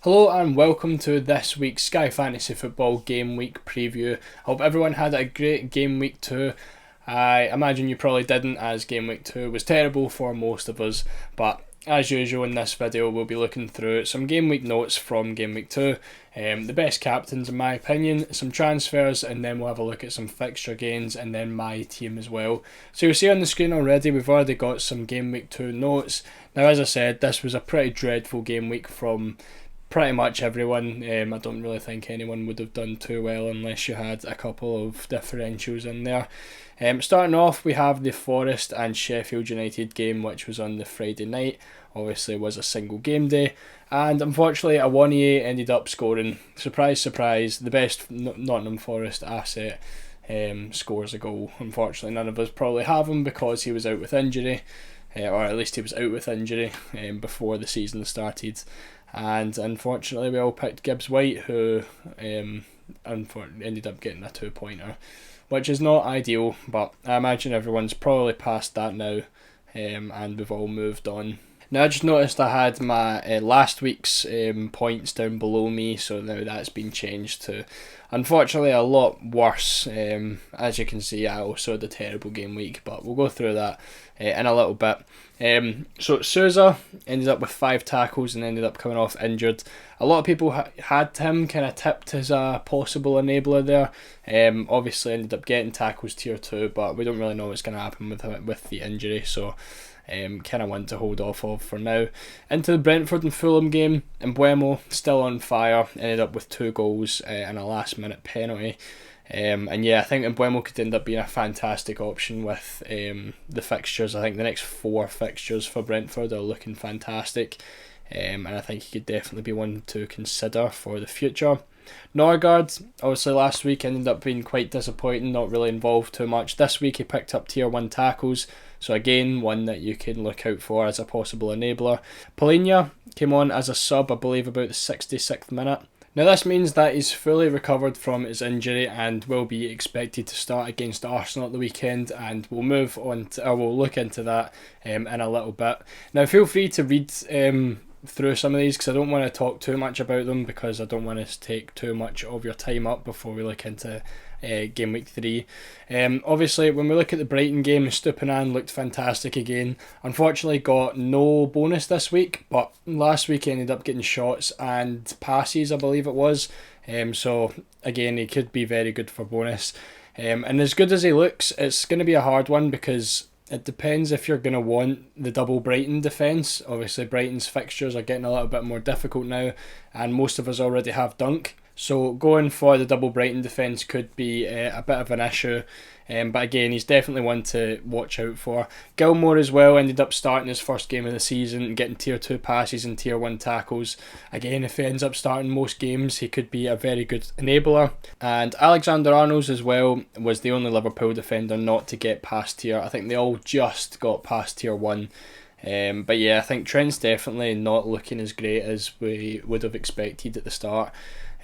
Hello and welcome to this week's Sky Fantasy Football Game Week preview. Hope everyone had a great Game Week 2. I imagine you probably didn't, as Game Week 2 was terrible for most of us, but as usual in this video we'll be looking through some Game Week notes from Game Week 2, the best captains in my opinion, some transfers, and then we'll have a look at some fixture gains and then my team as well. So you'll see on the screen already we've already got some Game Week 2 notes. Now as I said, this was a pretty dreadful Game Week from pretty much everyone. I don't really think anyone would have done too well unless you had a couple of differentials in there. Starting off, we have the Forest and Sheffield United game, which was on the Friday night. Obviously was a single game day, and unfortunately Awoniyi ended up scoring. Surprise, surprise, the best Nottingham Forest asset scores a goal. Unfortunately none of us probably have him because he was out with injury, or at least he was out with injury before the season started. And unfortunately we all picked Gibbs White, who ended up getting a 2-pointer, which is not ideal, but I imagine everyone's probably past that now, and we've all moved on. Now I just noticed I had my last week's points down below me, so now that's been changed to unfortunately a lot worse. As you can see, I also had a terrible game week, but we'll go through that in a little bit. So Souza ended up with 5 tackles and ended up coming off injured. A lot of people had him kind of tipped as a possible enabler there. Obviously ended up getting tackles tier 2, but we don't really know what's going to happen with the injury, so kind of want to hold off of for now. Into the Brentford and Fulham game, Mbeumo still on fire, ended up with 2 goals and a last minute penalty. And yeah, I think Mbeumo could end up being a fantastic option with the fixtures. I think the next 4 fixtures for Brentford are looking fantastic, and I think he could definitely be one to consider for the future. Norgard, obviously last week ended up being quite disappointing, not really involved too much. This week he picked up tier 1 tackles, so again one that you can look out for as a possible enabler. Polina came on as a sub, I believe about the 66th minute. Now this means that he's fully recovered from his injury and will be expected to start against Arsenal at the weekend, and we'll move on to, we'll look into that in a little bit. Now feel free to read through some of these because I don't want to talk too much about them, because I don't want to take too much of your time up before we look into Game Week 3. Obviously when we look at the Brighton game, Stupinan looked fantastic again. Unfortunately got no bonus this week, but last week he ended up getting shots and passes, I believe it was. So again, he could be very good for bonus. And as good as he looks, it's going to be a hard one because it depends if you're going to want the double Brighton defence. Obviously Brighton's fixtures are getting a little bit more difficult now, and most of us already have Dunk. So going for the double Brighton defence could be a bit of an issue. But again, he's definitely one to watch out for. Gilmore as well ended up starting his first game of the season and getting tier 2 passes and tier 1 tackles. Again, if he ends up starting most games, he could be a very good enabler. And Alexander-Arnold as well was the only Liverpool defender not to get past tier. I think they all just got past tier 1. But yeah, I think Trent's definitely not looking as great as we would have expected at the start.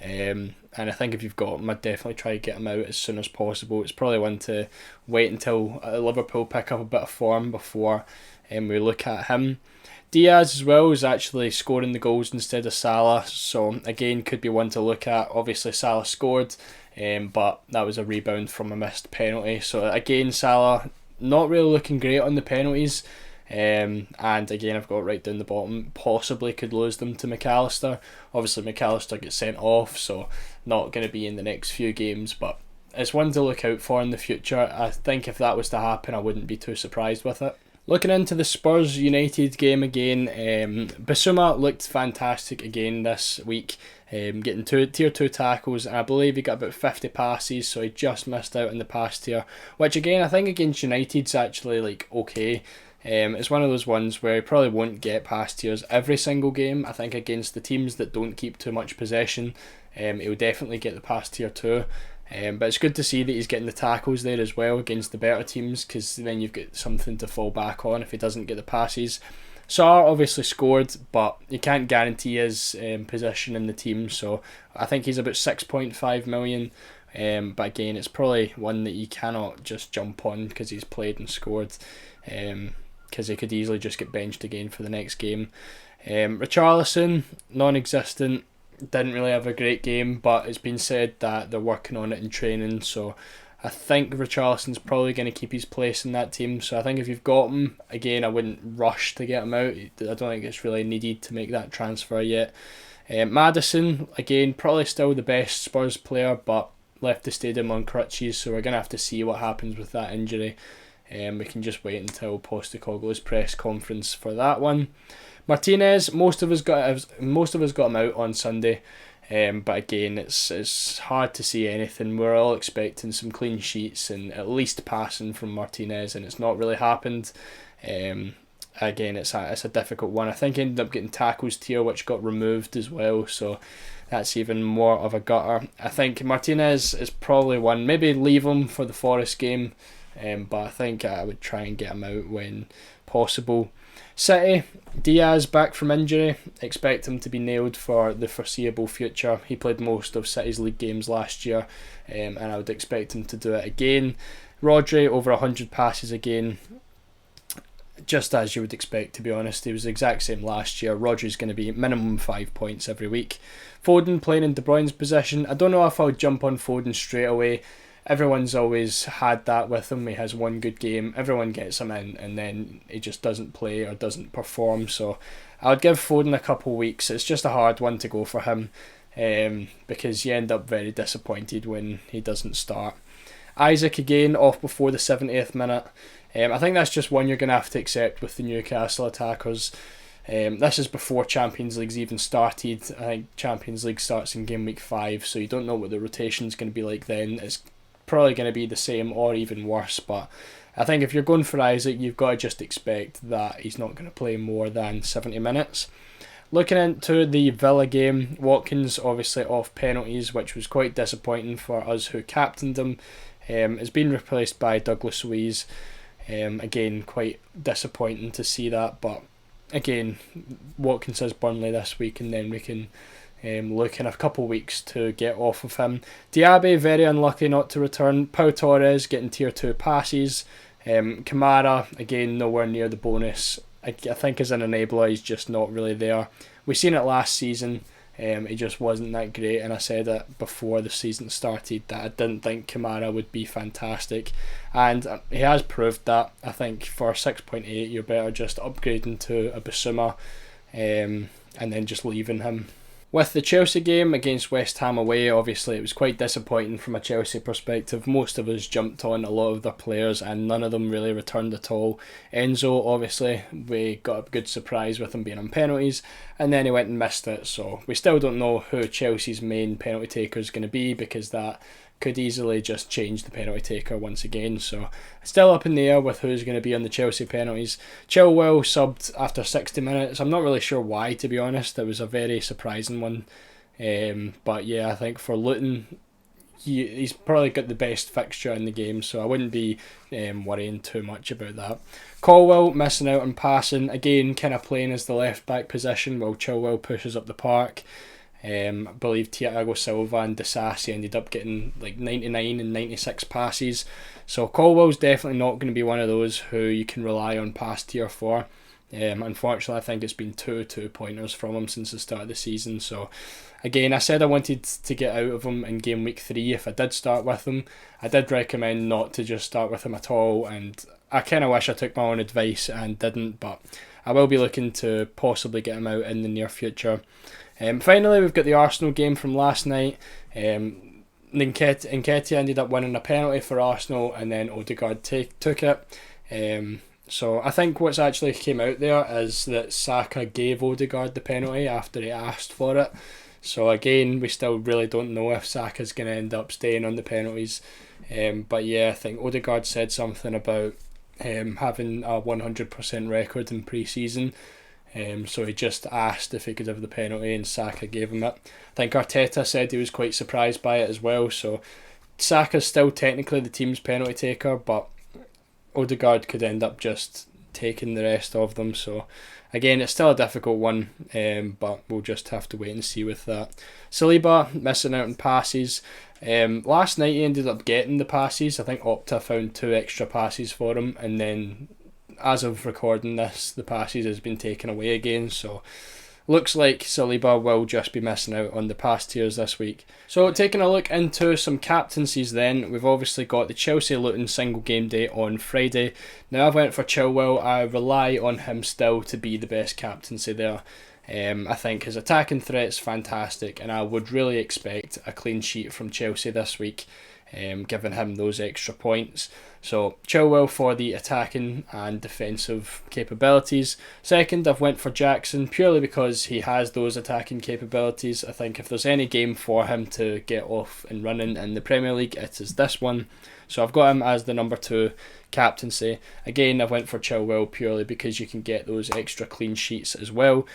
And I think if you've got him, I'd definitely try to get him out as soon as possible. It's probably one to wait until Liverpool pick up a bit of form before we look at him. Diaz as well is actually scoring the goals instead of Salah, so again could be one to look at. Obviously Salah scored, but that was a rebound from a missed penalty. So again, Salah not really looking great on the penalties. And again, I've got right down the bottom, possibly could lose them to McAllister. Obviously McAllister gets sent off, so not going to be in the next few games, but it's one to look out for in the future. I think if that was to happen, I wouldn't be too surprised with it. Looking into the Spurs United game again, Bissouma looked fantastic again this week, getting tier 2 tackles, and I believe he got about 50 passes, so he just missed out in the pass tier, which again I think against United's actually like okay. It's one of those ones where he probably won't get past tiers every single game. I think against the teams that don't keep too much possession, he'll definitely get the past tier 2. But it's good to see that he's getting the tackles there as well against the better teams, because then you've got something to fall back on if he doesn't get the passes. Sarr obviously scored, but you can't guarantee his position in the team, so I think he's about 6.5 million. But again, it's probably one that you cannot just jump on because he's played and scored, because he could easily just get benched again for the next game. Richarlison, non-existent. didn't really have a great game, but it's been said that they're working on it in training, so I think Richarlison's probably going to keep his place in that team. So I think if you've got him, again, I wouldn't rush to get him out. I don't think it's really needed to make that transfer yet. Maddison, again, probably still the best Spurs player, but left the stadium on crutches, so we're going to have to see what happens with that injury. We can just wait until Postecoglou's press conference for that one. Martinez, most of us got him out on Sunday. But again, it's hard to see anything. We're all expecting some clean sheets and at least passing from Martinez, and it's not really happened. Again, it's a difficult one. I think he ended up getting tackles tier, which got removed as well, so that's even more of a gutter. I think Martinez is probably one. Maybe leave him for the Forest game, but I think I would try and get him out when possible. City, Diaz back from injury. Expect him to be nailed for the foreseeable future. He played most of City's league games last year, and I would expect him to do it again. Rodri, over 100 passes again. Just as you would expect, to be honest. He was the exact same last year. Rodri's going to be minimum 5 points every week. Foden playing in De Bruyne's position. I don't know if I'll jump on Foden straight away. Everyone's always had that with him. He has one good game, everyone gets him in, and then he just doesn't play or doesn't perform. So I would give Foden a couple of weeks. It's just a hard one to go for him, because you end up very disappointed when he doesn't start. Isaac again off before the 70th minute. I think that's just one you're going to have to accept with the Newcastle attackers. This is before Champions League's even started. I think Champions League starts in game week 5, so you don't know what the rotation's going to be like then. It's probably going to be the same or even worse, but I think if you're going for Isaac, you've got to just expect that he's not going to play more than 70 minutes. Looking into the Villa game, Watkins obviously off penalties, which was quite disappointing for us who captained him. Has been replaced by Douglas Luiz. Again, quite disappointing to see that, but again, Watkins has Burnley this week, and then we can look in a couple of weeks to get off of him. Diaby, very unlucky not to return. Pau Torres getting tier 2 passes. Kamara, again, nowhere near the bonus. I think as an enabler, he's just not really there. We've seen it last season. He just wasn't that great, and I said it before the season started that I didn't think Kamara would be fantastic, and he has proved that. I think for 6.8 you're better just upgrading to a Bissouma, and then just leaving him. With the Chelsea game against West Ham away, obviously it was quite disappointing from a Chelsea perspective. Most of us jumped on a lot of their players and none of them really returned at all. Enzo, obviously, we got a good surprise with him being on penalties, and then he went and missed it. So we still don't know who Chelsea's main penalty taker is going to be, because that could easily just change the penalty taker once again. So still up in the air with who's going to be on the Chelsea penalties. Chilwell subbed after 60 minutes. I'm not really sure why, to be honest. It was a very surprising one. But yeah, I think for Luton, he's probably got the best fixture in the game, so I wouldn't be worrying too much about that. Colwill missing out on passing. Again, kind of playing as the left back position while Chilwell pushes up the park. I believe Thiago Silva and Disasi ended up getting like 99 and 96 passes. So Colwell's definitely not going to be one of those who you can rely on past tier 4. Unfortunately, I think it's been two pointers from him since the start of the season. So again, I said I wanted to get out of him in game week 3 if I did start with him. I did recommend not to just start with him at all, and I kind of wish I took my own advice and didn't, but I will be looking to possibly get him out in the near future. Finally, we've got the Arsenal game from last night. Nketiah ended up winning a penalty for Arsenal, and then Odegaard took it. So I think what's actually came out there is that Saka gave Odegaard the penalty after he asked for it. So again, we still really don't know if Saka's going to end up staying on the penalties. But yeah, I think Odegaard said something about having a 100% record in pre-season. So he just asked if he could have the penalty, and Saka gave him it. I think Arteta said he was quite surprised by it as well. So Saka's still technically the team's penalty taker, but Odegaard could end up just taking the rest of them. So again, it's still a difficult one, but we'll just have to wait and see with that. Saliba missing out on passes. Last night he ended up getting the passes. I think Opta found 2 extra passes for him, and then as of recording this, the passes has been taken away again. So looks like Saliba will just be missing out on the past tiers this week. So taking a look into some captaincies then, we've obviously got the Chelsea-Luton single game day on Friday. Now I've went for Chilwell. I rely on him still to be the best captaincy there. I think his attacking threat's fantastic, and I would really expect a clean sheet from Chelsea this week, giving him those extra points. So Chilwell for the attacking and defensive capabilities. Second, I've went for Jackson purely because he has those attacking capabilities. I think if there's any game for him to get off and running in the Premier League, it is this one. So I've got him as the number 2 captaincy. Again, I went for Chilwell purely because you can get those extra clean sheets as well.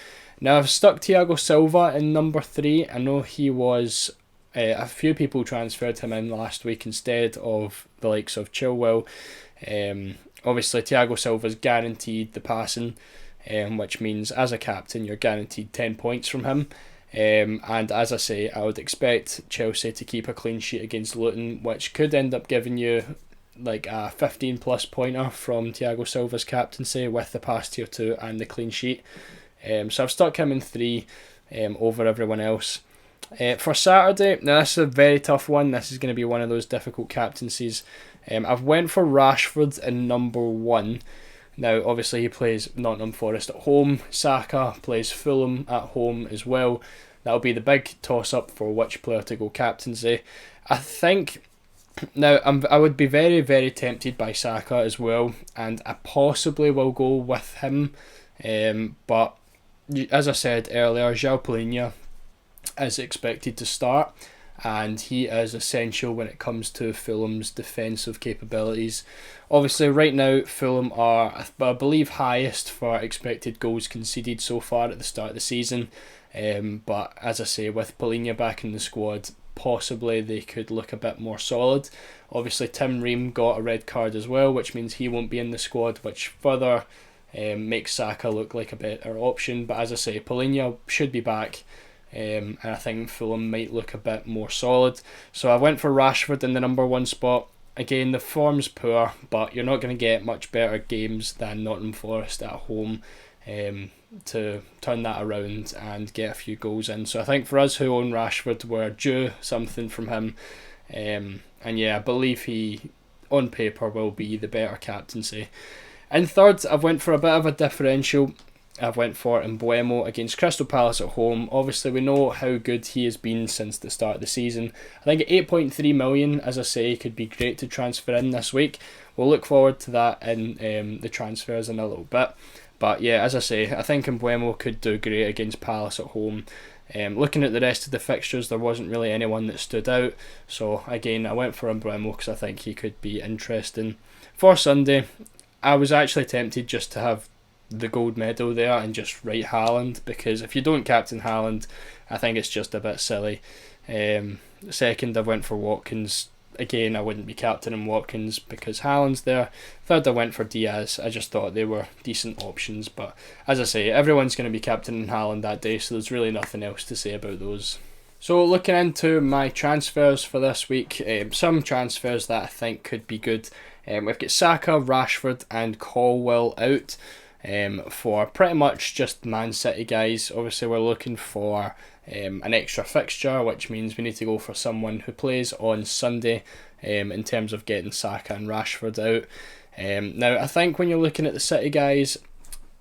Now I've stuck Thiago Silva in number 3. I know he was... a few people transferred him in last week instead of the likes of Chilwell. Obviously, Thiago Silva's guaranteed the passing, which means as a captain you're guaranteed 10 points from him. And as I say, I would expect Chelsea to keep a clean sheet against Luton, which could end up giving you like a 15 plus pointer from Thiago Silva's captaincy with the pass tier 2 and the clean sheet. So I've stuck him in 3 over everyone else. For Saturday, now this is a very tough one. This is going to be one of those difficult captaincies. I've went for Rashford in number 1. Now obviously he plays Nottingham Forest at home. Saka plays Fulham at home as well. That'll be the big toss up for which player to go captaincy. I think now I would be very, very tempted by Saka as well, and I possibly will go with him. But as I said earlier, João Palhinha is expected to start, and he is essential when it comes to Fulham's defensive capabilities. Obviously right now Fulham are, I believe, highest for expected goals conceded so far at the start of the season, but as I say, with Palhinha back in the squad, possibly they could look a bit more solid. Obviously Tim Ream got a red card as well, which means he won't be in the squad, which further makes Saka look like a better option. But as I say, Palhinha should be back, and I think Fulham might look a bit more solid. So I went for Rashford in the number 1 spot. Again, the form's poor, but you're not going to get much better games than Nottingham Forest at home to turn that around and get a few goals in. So I think for us who own Rashford, we're due something from him. And yeah, I believe he, on paper, will be the better captaincy. In third, I've went for a bit of a differential. I've went for Mbeumo against Crystal Palace at home. Obviously, we know how good he has been since the start of the season. I think at 8.3 million, as I say, could be great to transfer in this week. We'll look forward to that in the transfers in a little bit. But yeah, as I say, I think Mbeumo could do great against Palace at home. Looking at the rest of the fixtures, there wasn't really anyone that stood out. So again, I went for Mbeumo because I think he could be interesting. For Sunday, I was actually tempted just to have the gold medal there and just write Haaland, because if you don't captain Haaland, I think it's just a bit silly. Second, I went for Watkins. Again, I wouldn't be captaining Watkins because Haaland's there. Third, I went for Diaz. I just thought they were decent options, but as I say, everyone's going to be captaining Haaland that day, so there's really nothing else to say about those. So looking into my transfers for this week, some transfers that I think could be good. We've got Saka, Rashford and Colwill out for pretty much just Man City guys. Obviously we're looking for an extra fixture, which means we need to go for someone who plays on Sunday in terms of getting Saka and Rashford out. Now I think when you're looking at the City guys,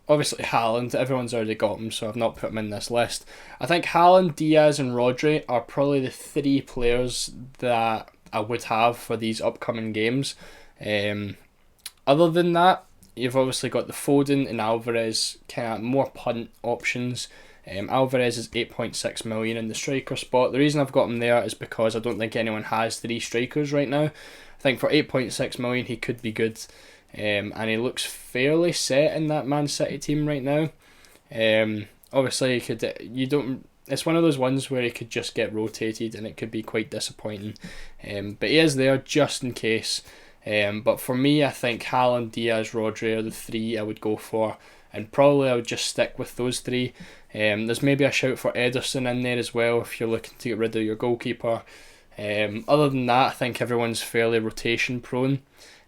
obviously Haaland, everyone's already got him, so I've not put him in this list. I think Haaland, Diaz and Rodri are probably the 3 players that I would have for these upcoming games. Other than that, you've obviously got the Foden and Alvarez, kind of more punt options. Alvarez is 8.6 million in the striker spot. The reason I've got him there is because I don't think anyone has 3 strikers right now. I think for 8.6 million he could be good, and he looks fairly set in that Man City team right now. Obviously it's one of those ones where he could just get rotated and it could be quite disappointing, but he is there just in case. But for me, I think Haaland, Diaz, Rodri are the 3 I would go for, and probably I would just stick with those 3. There's maybe a shout for Ederson in there as well if you're looking to get rid of your goalkeeper. Other than that, I think everyone's fairly rotation prone.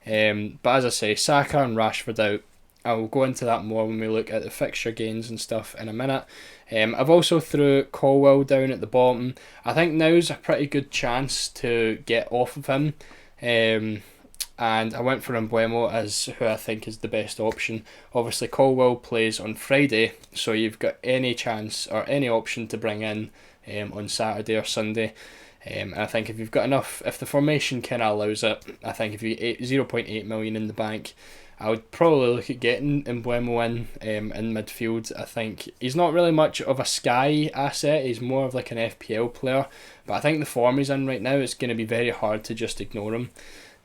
But as I say, Saka and Rashford out. I'll go into that more when we look at the fixture gains and stuff in a minute. I've also threw Colwell down at the bottom. I think now's a pretty good chance to get off of him. And I went for Embuemo as who I think is the best option. Obviously, Colwell plays on Friday, so you've got any chance or any option to bring in on Saturday or Sunday. And I think if you've got enough, if the formation kind of allows it, I think if you 0.8 million in the bank, I would probably look at getting Embuemo in midfield. I think he's not really much of a Sky asset, he's more of like an FPL player, but I think the form he's in right now, it's going to be very hard to just ignore him.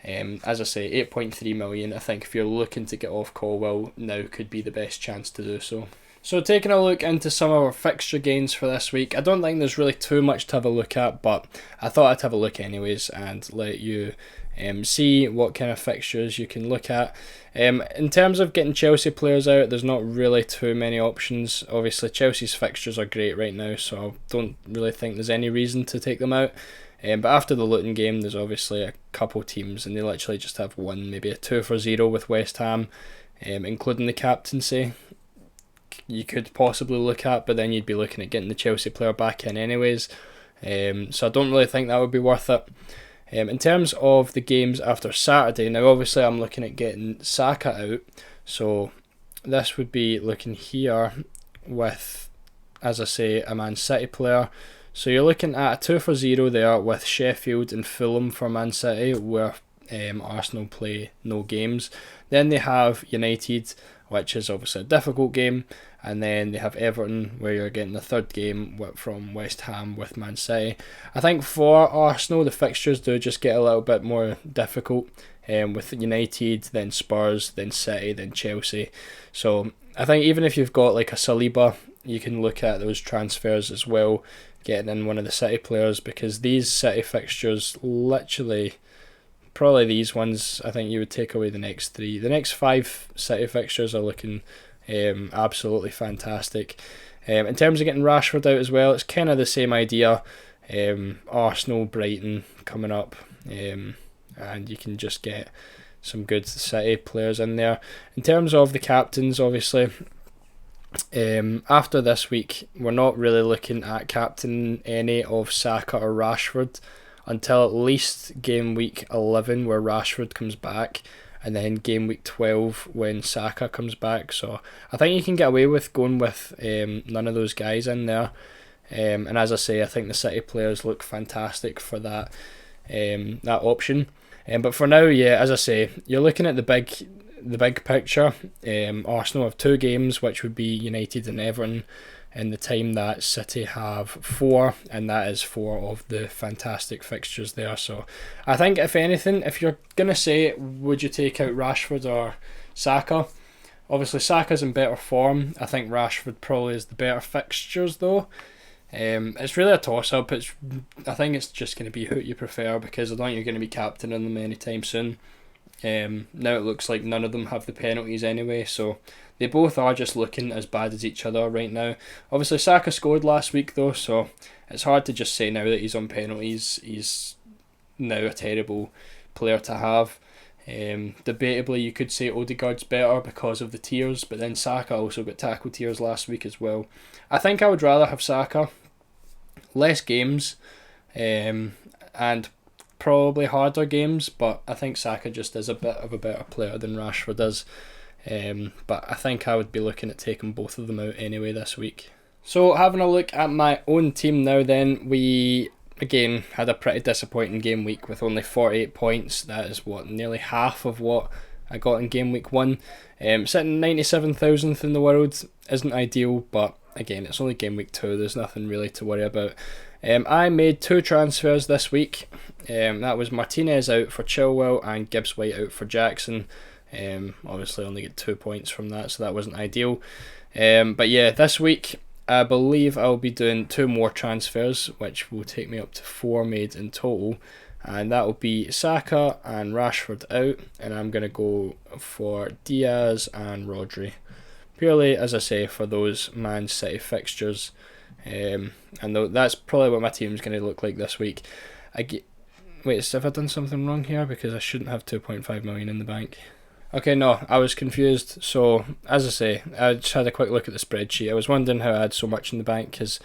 As I say, 8.3 million, I think if you're looking to get off Colwell, now could be the best chance to do so. So taking a look into some of our fixture gains for this week, I don't think there's really too much to have a look at, but I thought I'd have a look anyways and let you see what kind of fixtures you can look at. In terms of getting Chelsea players out, there's not really too many options. Obviously, Chelsea's fixtures are great right now, so I don't really think there's any reason to take them out. But after the Luton game, there's obviously a couple teams, and they literally just have one, maybe a 2-0 with West Ham, including the captaincy. You could possibly look at, but then you'd be looking at getting the Chelsea player back in anyways. So I don't really think that would be worth it. In terms of the games after Saturday, now obviously I'm looking at getting Saka out, so this would be looking here with, as I say, a Man City player. So you're looking at a 2-0 there with Sheffield and Fulham for Man City, where Arsenal play no games. Then they have United, which is obviously a difficult game, and then they have Everton, where you're getting the third game from West Ham with Man City. I think for Arsenal, the fixtures do just get a little bit more difficult, with United, then Spurs, then City, then Chelsea. So I think even if you've got like a Saliba, you can look at those transfers as well, getting in one of the City players, because these City fixtures, literally, probably these ones, I think you would take away the next three. The next 5 City fixtures are looking absolutely fantastic. In terms of getting Rashford out as well, it's kind of the same idea. Arsenal, Brighton coming up, and you can just get some good City players in there. In terms of the captains, obviously, after this week, we're not really looking at captain any of Saka or Rashford until at least game week 11, where Rashford comes back, and then game week 12 when Saka comes back. So I think you can get away with going with none of those guys in there. And as I say, I think the City players look fantastic for that option. But for now, yeah, as I say, you're looking at the big picture. Arsenal have 2 games, which would be United and Everton, in the time that City have 4, and that is 4 of the fantastic fixtures there. So I think, if anything, if you're going to say, would you take out Rashford or Saka? Obviously, Saka's in better form. I think Rashford probably is the better fixtures, though. It's really a toss-up. I think it's just going to be who you prefer, because I don't think you're going to be captaining them anytime soon. Now it looks like none of them have the penalties anyway, so they both are just looking as bad as each other right now. Obviously, Saka scored last week though, so it's hard to just say now that he's on penalties he's now a terrible player to have. Debatably, you could say Odegaard's better because of the tiers, but then Saka also got tackle tiers last week as well. I think I would rather have Saka, less games, and probably harder games, but I think Saka just is a bit of a better player than Rashford is. But I think I would be looking at taking both of them out anyway this week. So having a look at my own team now then, we again had a pretty disappointing game week with only 48 points. That is nearly half of what I got in game week 1. Sitting 97,000th in the world isn't ideal, but again, it's only game week 2, there's nothing really to worry about. I made 2 transfers this week. That was Martinez out for Chilwell and Gibbs White out for Jackson. Obviously only get 2 points from that, so that wasn't ideal. But yeah, this week I believe I'll be doing 2 more transfers, which will take me up to 4 made in total, and that will be Saka and Rashford out, and I'm going to go for Diaz and Rodri, purely, as I say, for those Man City fixtures. And that's probably what my team's going to look like this week. Wait, have I done something wrong here? Because I shouldn't have 2.5 million in the bank. Okay, no, I was confused. So, as I say, I just had a quick look at the spreadsheet. I was wondering how I had so much in the bank because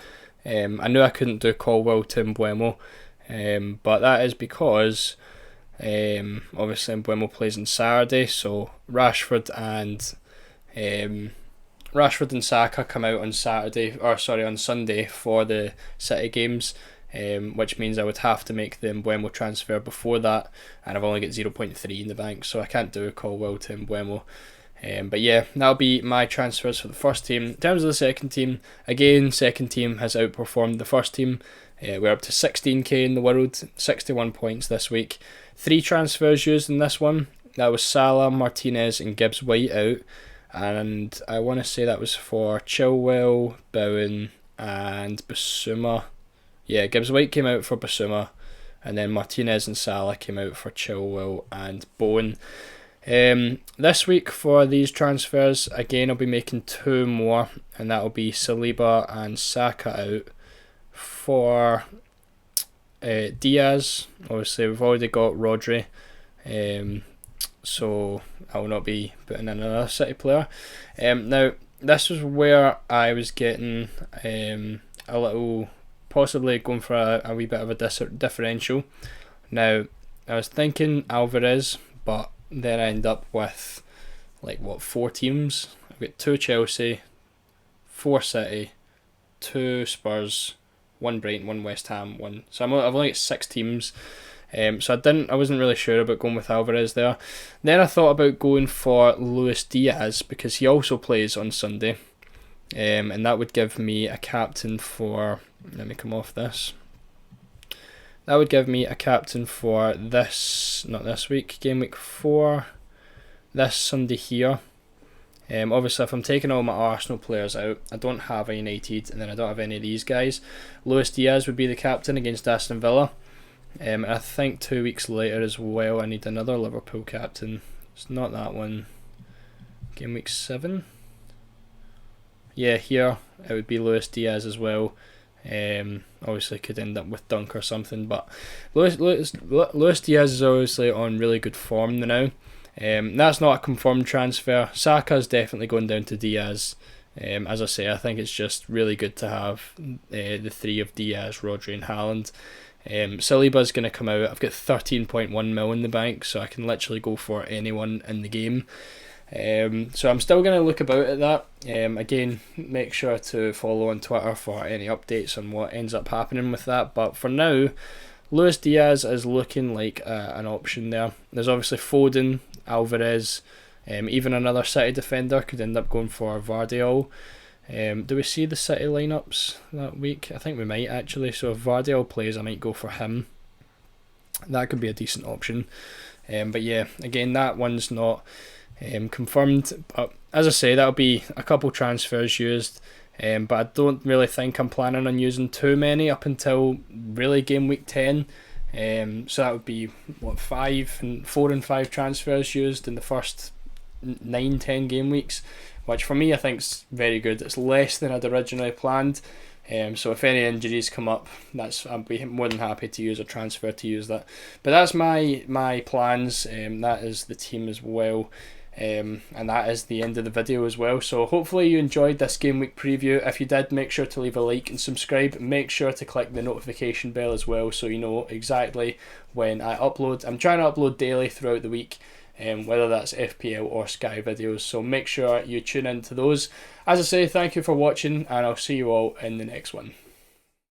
I knew I couldn't do Colwell to Mbeumo, but that is because obviously Mbeumo plays on Saturday, so Rashford and Saka come out on on Sunday for the City games, which means I would have to make the Mbeumo transfer before that, and I've only got 0.3 in the bank, so I can't do a Colwell to Mbeumo. But yeah, that'll be my transfers for the first team. In terms of the second team, again, second team has outperformed the first team. We're up to 16k in the world, 61 points this week. 3 transfers used in this one. That was Salah, Martinez and Gibbs White out. And I want to say that was for Chilwell, Bowen and Basuma. Yeah, Gibbs White came out for Basuma, and then Martinez and Salah came out for Chilwell and Bowen. This week for these transfers, again I'll be making 2 more, and that'll be Saliba and Saka out for Diaz. Obviously we've already got Rodri, so I will not be putting in another City player. Now this was where I was getting a little, possibly going for a wee bit of a differential. Now I was thinking Alvarez, but then I end up with 4 teams. I've got 2 Chelsea, 4 City, 2 Spurs, 1 Brighton, 1 West Ham, 1. So I've only got 6 teams. So I wasn't really sure about going with Alvarez there. Then I thought about going for Luis Diaz because he also plays on Sunday, and that would give me a captain for. Let me come off this. That would give me a captain for this, not this week, game week 4, this Sunday here. Obviously, if I'm taking all my Arsenal players out, I don't have a United, and then I don't have any of these guys. Luis Diaz would be the captain against Aston Villa. I think 2 weeks later as well, I need another Liverpool captain. It's not that one. Game week 7. Yeah, here it would be Luis Diaz as well. Obviously could end up with Dunk or something, but Luis Diaz is obviously on really good form now. That's not a confirmed transfer. Saka's definitely going down to Diaz. As I say, I think it's just really good to have the 3 of Diaz, Rodri and Haaland. Saliba's going to come out. I've got 13.1 mil in the bank, so I can literally go for anyone in the game. So I'm still going to look about at that. Again, make sure to follow on Twitter for any updates on what ends up happening with that. But for now, Luis Diaz is looking like an option there. There's obviously Foden, Alvarez, even another City defender could end up going for Vardiol. Do we see the City lineups that week? I think we might actually. So if Vardiol plays, I might go for him. That could be a decent option. But yeah, again, that one's not confirmed. But as I say, that'll be a couple transfers used. But I don't really think I'm planning on using too many up until really game week 10. So that would be 4 and 5 transfers used in the first 9-10 game weeks, which for me I think is very good. It's less than I'd originally planned. So if any injuries come up, I'd be more than happy to use a transfer to use that. But that's my plans. That is the team as well. And that is the end of the video as well. So hopefully you enjoyed this game week preview. If you did, make sure to leave a like and subscribe. Make sure to click the notification bell as well, so you know exactly when I upload. I'm trying to upload daily throughout the week, whether that's FPL or Sky videos, so make sure you tune into those. As I say, thank you for watching, and I'll see you all in the next one.